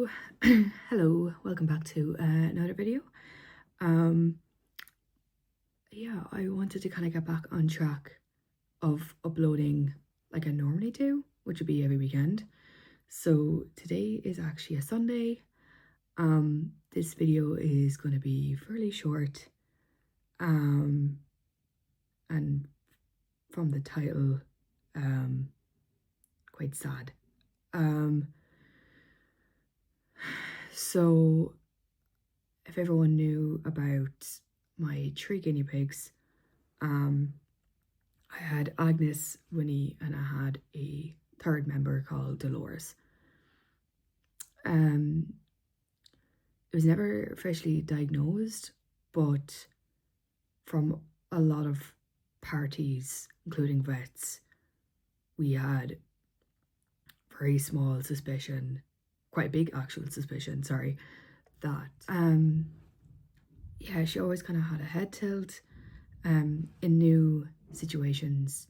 Hello, hello, welcome back to another video. Yeah, I wanted to kind of get back on track of uploading like I normally do, which would be every weekend. So today is actually a Sunday. This video is going to be fairly short, and from the title, quite sad. So if everyone knew about my 3 guinea pigs, I had Agnes, Winnie, and I had a third member called Dolores. It was never officially diagnosed, but from a lot of parties, including vets, we had very small suspicion, quite big actual suspicion, sorry, that yeah, she always kind of had a head tilt in new situations,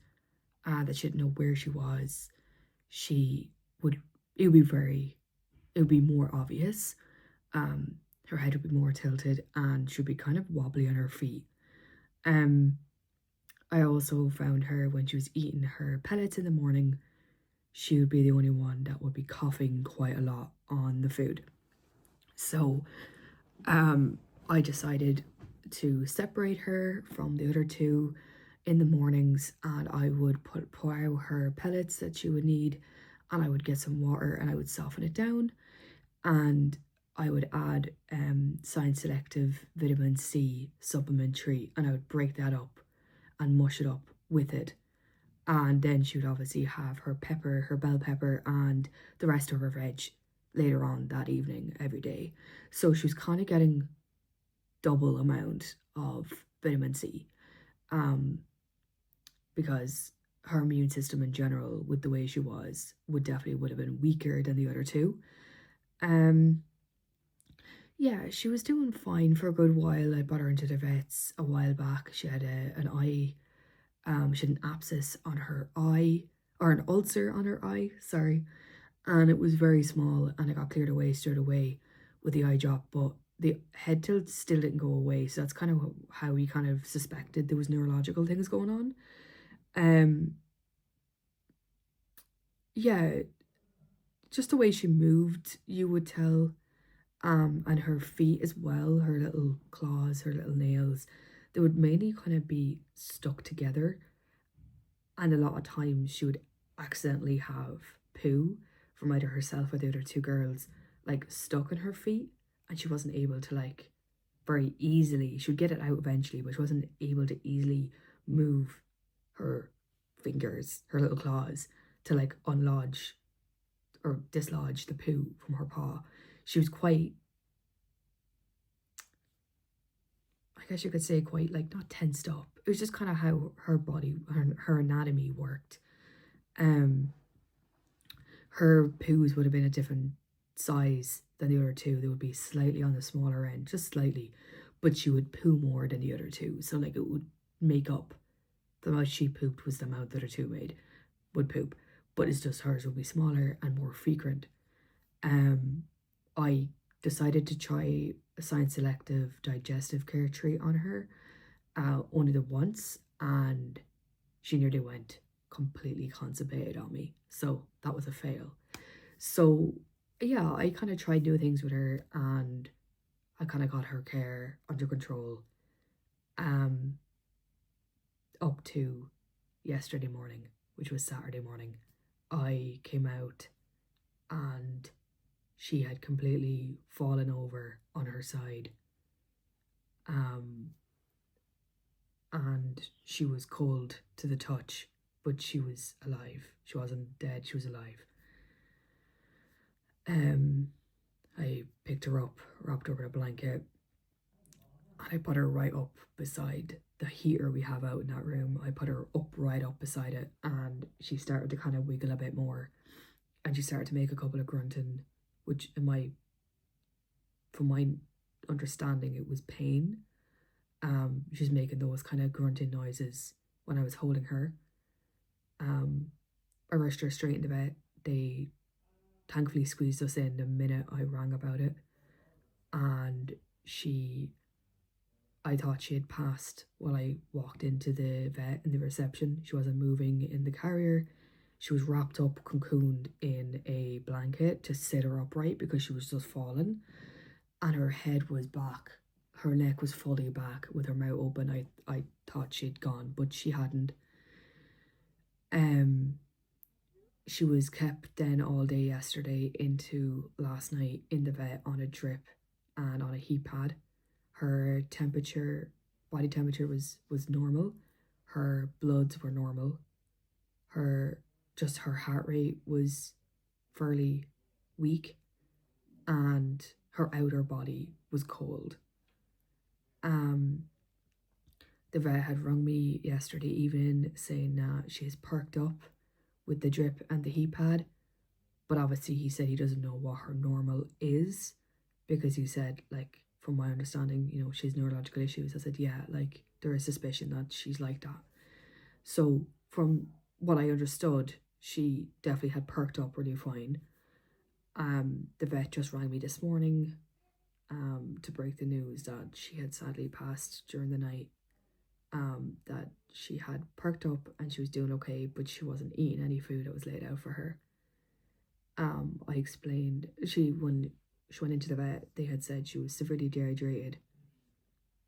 that she didn't know where she was. It would be more obvious. Her head would be more tilted and she'd be kind of wobbly on her feet. I also found her when she was eating her pellets in the morning, she would be the only one that would be coughing quite a lot on the food. So I decided to separate her from the other two in the mornings, and I would pour out her pellets that she would need, and I would get some water and I would soften it down, and I would add Science Selective vitamin C supplement treat, and I would break that up and mush it up with it. And then she would obviously have her pepper, her bell pepper, and the rest of her veg later on that evening every day. So she was kind of getting double amount of vitamin C, because her immune system in general, with the way she was, would have been weaker than the other two. Yeah, she was doing fine for a good while. I brought her into the vets a while back. She had an eye, she had an abscess on her eye, or an ulcer on her eye, sorry, and it was very small and it got cleared away straight away with the eye drop, but the head tilt still didn't go away. So that's kind of how we kind of suspected there was neurological things going on. Yeah, just the way she moved, you would tell. And her feet as well, her little claws, her little nails, they would mainly kind of be stuck together. And a lot of times she would accidentally have poo from either herself or the other two girls, like stuck in her feet, and she wasn't able to like very easily, she would get it out eventually, but she wasn't able to easily move her fingers, her little claws, to like unlodge or dislodge the poo from her paw. She was quite, I guess you could say, quite like not tensed up. It was just kind of how her body, her anatomy worked. Her poos would have been a different size than the other two. They would be slightly on the smaller end, just slightly, but she would poo more than the other two. So like it would make up, the amount she pooped was the amount the other two would poop, but it's just hers would be smaller and more frequent. I decided to try a Science Selective digestive care treat on her, only the once, and she nearly went completely constipated on me. So that was a fail. So yeah, I kind of tried new things with her and I kind of got her care under control, up to yesterday morning, which was Saturday morning. I came out and she had completely fallen over on her side, and she was cold to the touch, but she was alive. She wasn't dead, she was alive. I picked her up, wrapped her in a blanket, and I put her right up beside the heater we have out in that room. I put her right up beside it, and she started to kind of wiggle a bit more, and she started to make a couple of grunting, which from my understanding, it was pain. She's making those kind of grunting noises when I was holding her. I rushed her straight into bed. They thankfully squeezed us in the minute I rang about it. And I thought she had passed while I walked into the vet in the reception. She wasn't moving in the carrier. She was wrapped up, cocooned in a blanket to sit her upright because she was just falling. And her head was back. Her neck was fully back with her mouth open. I thought she'd gone, but she hadn't. She was kept then all day yesterday into last night in the vet on a drip and on a heat pad. Her body temperature was normal. Her bloods were normal. Her heart rate was fairly weak, and her outer body was cold. The vet had rung me yesterday evening saying that she's perked up with the drip and the heat pad, but obviously he said he doesn't know what her normal is, because he said, like, from my understanding, she has neurological issues. I said, yeah, like, there is suspicion that she's like that. So from what I understood, she definitely had perked up really fine. The vet just rang me this morning to break the news that she had sadly passed during the night. That she had perked up and she was doing okay, but she wasn't eating any food that was laid out for her. I explained when she went into the vet, they had said she was severely dehydrated,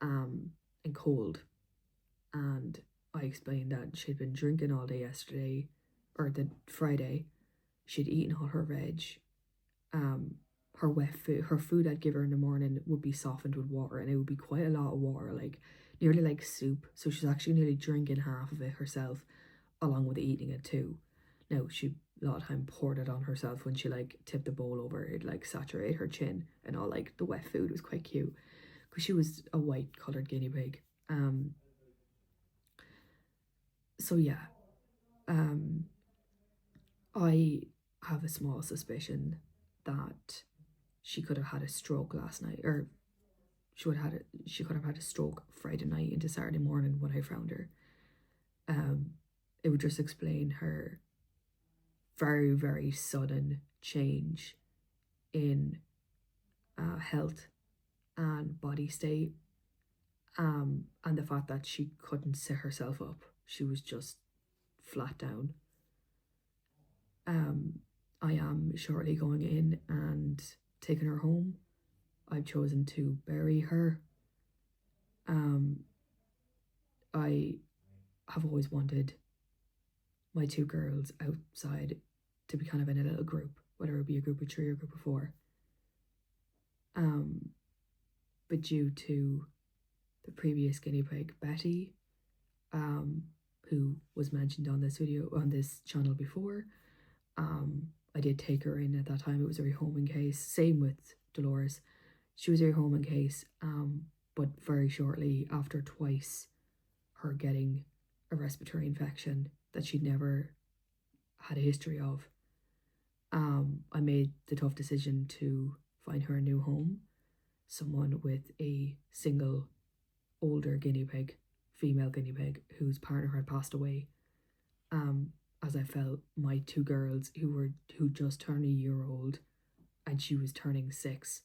and cold, and I explained that she'd been drinking all day yesterday, or the Friday. She'd eaten all her veg. Her wet food, her food I'd give her in the morning would be softened with water, and it would be quite a lot of water, like nearly like soup. So she's actually nearly drinking half of it herself, along with eating it too. Now she a lot of time poured it on herself when she like tipped the bowl over. It like saturated her chin and all. Like the wet food was quite cute because she was a white coloured guinea pig. So yeah, I have a small suspicion that she could have had a stroke last night, or she could have had a stroke Friday night into Saturday morning when I found her. It would just explain her very, very sudden change in health and body state, and the fact that she couldn't sit herself up. She was just flat down. I am shortly going in and taking her home. I've chosen to bury her. I have always wanted my two girls outside to be kind of in a little group, whether it be a group of 3 or a group of 4. But due to the previous guinea pig, Betty, who was mentioned on this channel before, I did take her in at that time. It was a rehoming case. Same with Dolores. She was a rehoming case, but very shortly after twice her getting a respiratory infection that she'd never had a history of, I made the tough decision to find her a new home, someone with a single older guinea pig, female guinea pig, whose partner had passed away. As I felt my 2 girls who just turned a year old, and she was turning 6,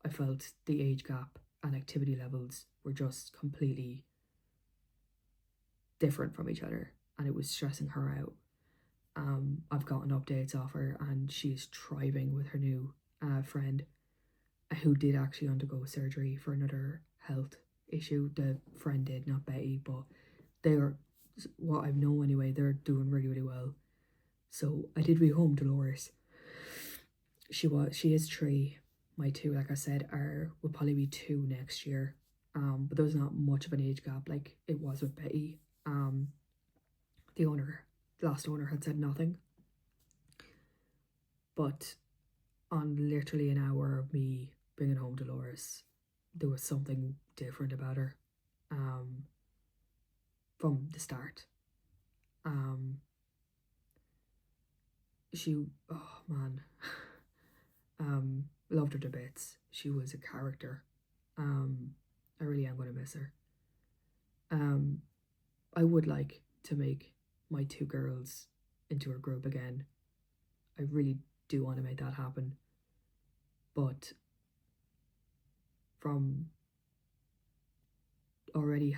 I felt the age gap and activity levels were just completely different from each other, and it was stressing her out. I've gotten updates off her, and she's thriving with her new friend, who did actually undergo surgery for another health issue. The friend did, not Betty, but they're, what I know anyway, they're doing really, really well. So I did rehome Dolores. She is 3. My 2, like I said, will probably be 2 next year. But there was not much of an age gap like it was with Betty. The last owner had said nothing. But on literally an hour of me bringing home Dolores, there was something different about her. From the start. She, oh man, loved her to bits. She was a character. I really am going to miss her. I would like to make my 2 girls into a group again. I really do want to make that happen. But from already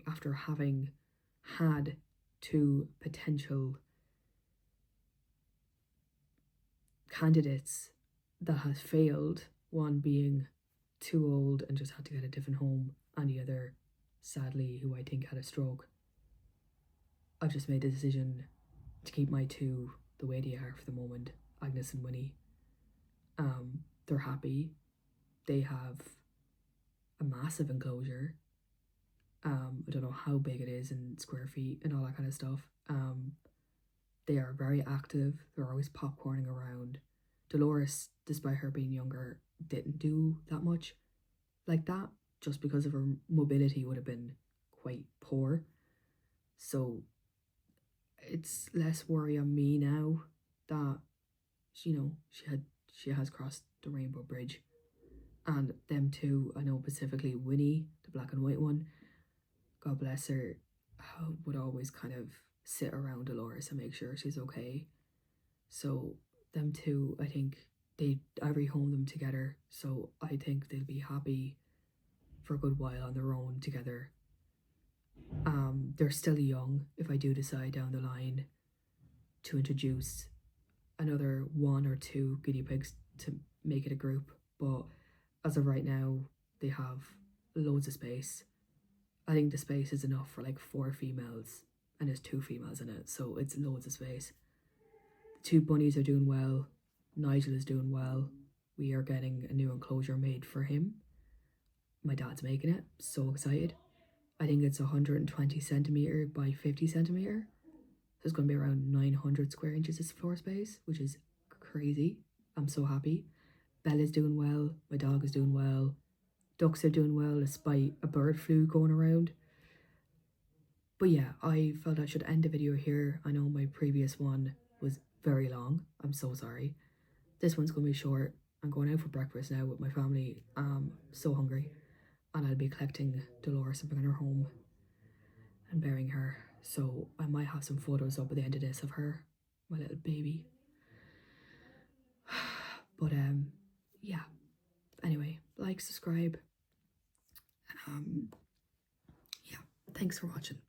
after having had two potential candidates that has failed, one being too old and just had to get a different home, and the other, sadly, who I think had a stroke, I've just made the decision to keep my two the way they are for the moment, Agnes and Winnie. They're happy. They have a massive enclosure. I don't know how big it is in square feet and all that kind of stuff. They are very active. They're always popcorning around. Dolores, despite her being younger, didn't do that much like that, just because of her mobility would have been quite poor. So it's less worry on me now that she has crossed the rainbow bridge. And them two, I know specifically Winnie, the black and white one, God bless her, would always kind of sit around Dolores and make sure she's okay. So them two, I think I rehome them together, so I think they'll be happy for a good while on their own together. They're still young. If I do decide down the line to introduce another one or two guinea pigs to make it a group, but as of right now, they have loads of space. I think the space is enough for like 4 females, and there's 2 females in it, so it's loads of space. The 2 bunnies are doing well. Nigel is doing well. We are getting a new enclosure made for him. My dad's making it. So excited. I think it's 120 centimetre by 50 centimetre. So it's going to be around 900 square inches of floor space, which is crazy. I'm so happy. Bella's doing well. My dog is doing well. Ducks are doing well despite a bird flu going around. But yeah, I felt I should end the video here. I know my previous one was very long. I'm so sorry. This one's going to be short. I'm going out for breakfast now with my family. I'm so hungry. And I'll be collecting Dolores and bringing her home and burying her. So I might have some photos up at the end of this of her, my little baby. But yeah. Anyway, like, subscribe. Yeah, thanks for watching.